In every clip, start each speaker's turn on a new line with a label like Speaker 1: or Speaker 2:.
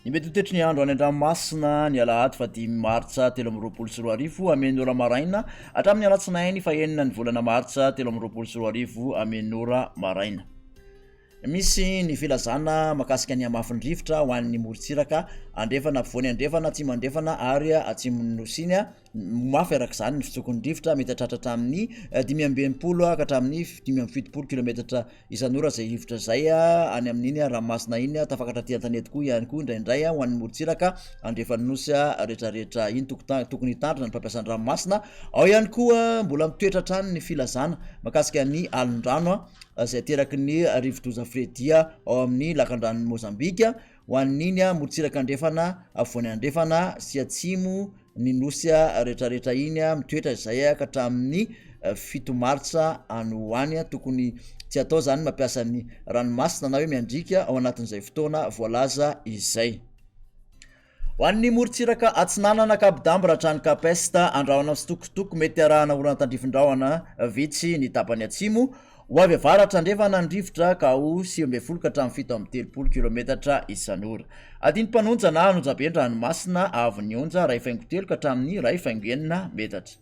Speaker 1: Ny mety ho toetry ny andro any an-dranomasina ny alahady fa 5 martsa 3 amen'ora maraina hatramin'ny alatsinainy fa 9 ny volana martsa 3 amen'ora maraina. Misy ny filazana makasika ny amafin-drivotra ho an'ny morontsiraka andrefana ampovoany andrefana atsimo andrefana ary atsimon'ny nosiny mafy araka izany ny fitsokon'ny rivotra mety hatratra hatramin'ny 520 ka hatramin'ny 570 km isan'ora zay rivotra zay any amin'iny ranomasina iny tafakatra aty an-tanety koa ihany koa indraindray ho an'ny morontsiraka andrefan'ny nosy rehetrarehetra iny tokony hitandrina ny mpampiasan'ny ranomasina. Ao ihany koa mbola mitoetra hatrany ny filazana makasika ny alon-drano zay ateraky ny rivodoza fredia ao amin'ny lakan-dranon'ny Mozambika ho an'iny morontsiraka andrefana avoany andrefana sy atsimo ny nosy rehetrarehetra iny mitoetra izay ka hatramin'ny 7 martsa any ho any tokony tsy atao zany mampiasa ny ranomasina na hoe miandrika ao anatin'izay fotoana voalaza izay. Ho an'ny morontsiraka atsinanana kabidambra hatrany kapesta andrahona sitokotoko mety arahana horan-tandrifin-drahona vitsy ny tapany atsimo ho avy avaratra andrefana ny rivotra ka ho 9 ka hatramin'ny 7 km isan'ora. Adiny mpanonja na anonjabe ranomasina avy onja 2.3 ka hatramin'ny 2.9 metatra.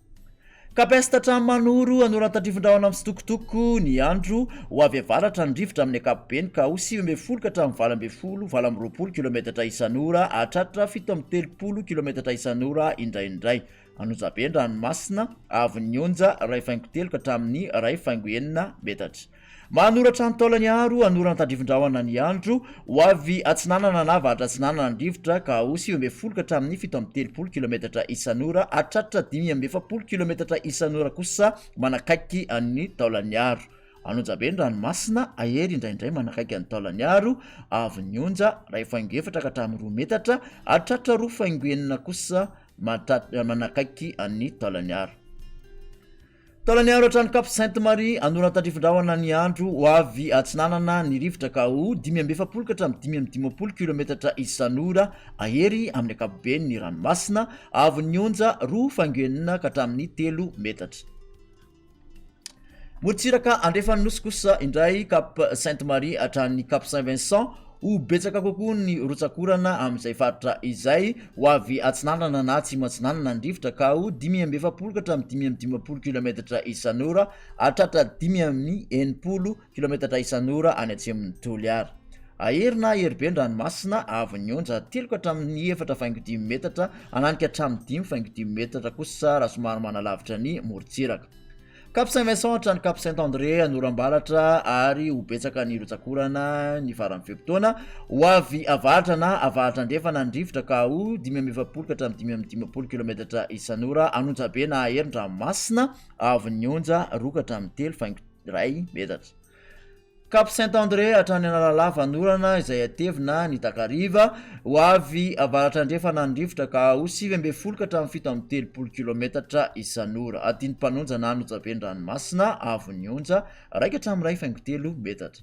Speaker 1: Kapesta hatramin'ny manoro anoran-tandrifin-drahona amin'ny sitokotoko ny andro ho avy avaratra ny rivotra amin'ny ankapobeny ka ho 9 ka hatramin'ny 20 km isan'ora hatratra 7 km isan'ora indraindray. Anonjabe ranomasina avy onja 2.3 ka hatramin'ny 2.9 metatra. Manoratra ny taolany aro anoran'ny tandrifin-drahona ny andro ho avy atsinanana na avaratra atsinanana ny rivotra ka ho 9 ka hatramin'ny 7 km isan'ora hatratra 5 km isan'ora kosa manakaiky ny taolany aro. Anonjabe ranomasina ahery indraindray manakaiky ny taolany aro avy onja 2.4 ka hatramin'ny 2 metatra hatratra 2.9 kosa manakaiky ny taolany aro. Taolany aro hatrany Cap Sainte-Marie anoran-tandrifin-drahona ny andro ho avy atsinanana ny rivotra ka ho 5 ka hatramin'ny 5 km isan'ora ahery amin'ny ankapobeny ny ranomasina avy onja 2.9 ka hatramin'ny 3 metatra. Morontsiraka andrefan'ny nosy kosa indray Cap Sainte-Marie hatrany Cap Saint-Vincent ho betsaka kokoa ny rotsakorana amin'izay faritra izay ho avy atsinanana na atsimo atsinanana ny rivotra ka ho 5 ka hatramin'ny 5 km isan'ora hatratra 5 km isan'ora any atsimon'ny Toliara. Ahery na ahery be ranomasina avy onja 3 ka hatramin'ny 4.5 metatra ananika hatramin'ny 5.5 metatra kosa raha somary manalavitra ny morontsiraka. Cap Saint-Vincent hatrany Cap Saint-André anoram-baratra ary ho betsaka ny rotsakorana ny faran'ny fepotona ho avy avaratra na avaratra andrefana ny rivotra ka ho 5 ka hatramin'ny 5 km isan'ora anonjabe na ahery ranomasina avy onja 2 ka hatramin'ny 3.1 metatra. Cap Saint-André hatrany Analala vanorana izay atevina ny takariva ho avy avaratra andrefana ny rivotra ka ho 9 ka hatramin'ny 7 km isan'ora. Adiny mpanonja na anonjabe ranomasina avy onja 1 ka hatramin'ny 2.3 metatra.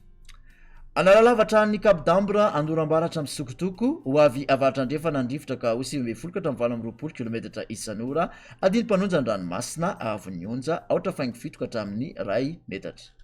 Speaker 1: Analala hatrany Cap d'Ambre anoram-baratra amin'ny sitokotoko ho avy avaratra andrefana ny rivotra ka ho 9 ka hatramin'ny 20 km isan'ora. Adiny mpanonja ranomasina avy onja 2.7 ka hatramin'ny 1 metatra.